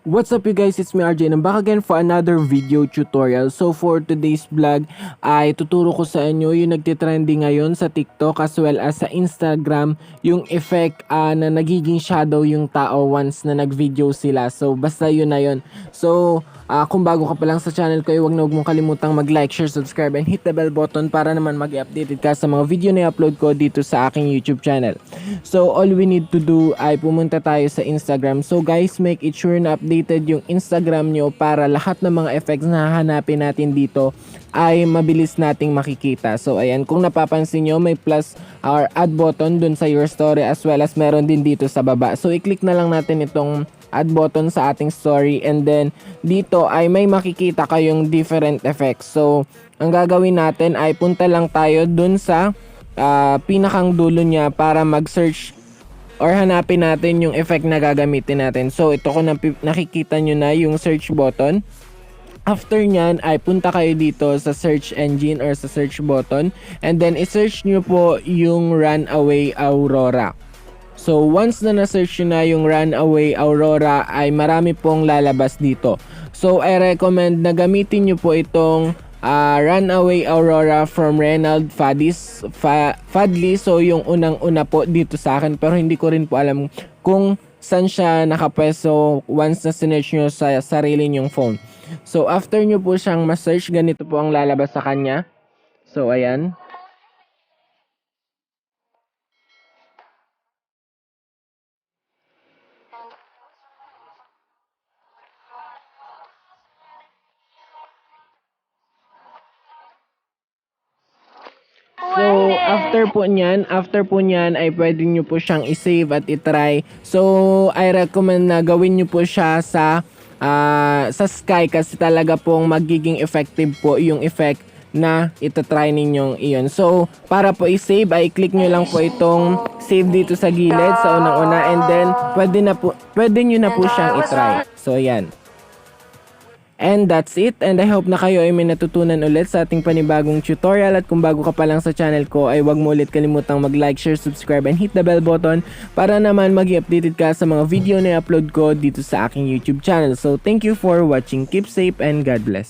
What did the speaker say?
What's up you guys, it's me Arjay and I'm back again for another video tutorial. So for today's vlog ay tuturo ko sa inyo yung nagtitrending ngayon sa TikTok as well as sa Instagram, yung effect na nagiging shadow yung tao once na nag-video sila. So basta yun na yun. So kung bago ka pa lang sa channel ko, huwag mong kalimutang mag-like, share, subscribe and hit the bell button para naman mag-updated ka sa mga video na i-upload ko dito sa aking YouTube channel. So all we need to do ay pumunta tayo sa Instagram. So guys, make it sure na updated yung Instagram nyo para lahat ng mga effects na hahanapin natin dito ay mabilis nating makikita. So ayan, kung napapansin nyo, may plus or add button dun sa your story as well as meron din dito sa baba. So i-click na lang natin itong add button sa ating story and then dito ay may makikita kayong different effects. So ang gagawin natin ay punta lang tayo dun sa pinakang dulo niya para mag-search or hanapin natin yung effect na gagamitin natin. So ito ko nakikita nyo na yung search button. After nyan ay punta kayo dito sa search engine or sa search button and then i-search nyo po yung Runaway Aurora. So once na na-search nyo na yung Runaway Aurora ay marami pong lalabas dito. So I recommend na gamitin nyo po itong Runaway Aurora from Reynald Fadli. So yung unang-una po dito sa akin pero hindi ko rin po alam kung saan siya nakapwesto once na sinearch nyo sa sarili nyong phone. So after nyo po siyang ma-search, ganito po ang lalabas sa kanya. So ayan. So, after po niyan ay pwede nyo po siyang i-save at i-try. So, I recommend na gawin nyo po siya sa sky kasi talaga pong magiging effective po yung effect na ito-try ninyong iyon. So, para po i-save ay click nyo lang po itong save dito sa gilid sa unang-una and then pwede nyo na po siyang i-try. So, ayan. And that's it, and I hope na kayo ay may natutunan ulit sa ating panibagong tutorial. At kung bago ka pa lang sa channel ko ay huwag mo ulit kalimutang mag-like, share, subscribe and hit the bell button para naman mag-updated ka sa mga video na i-upload ko dito sa aking YouTube channel. So thank you for watching, keep safe and God bless.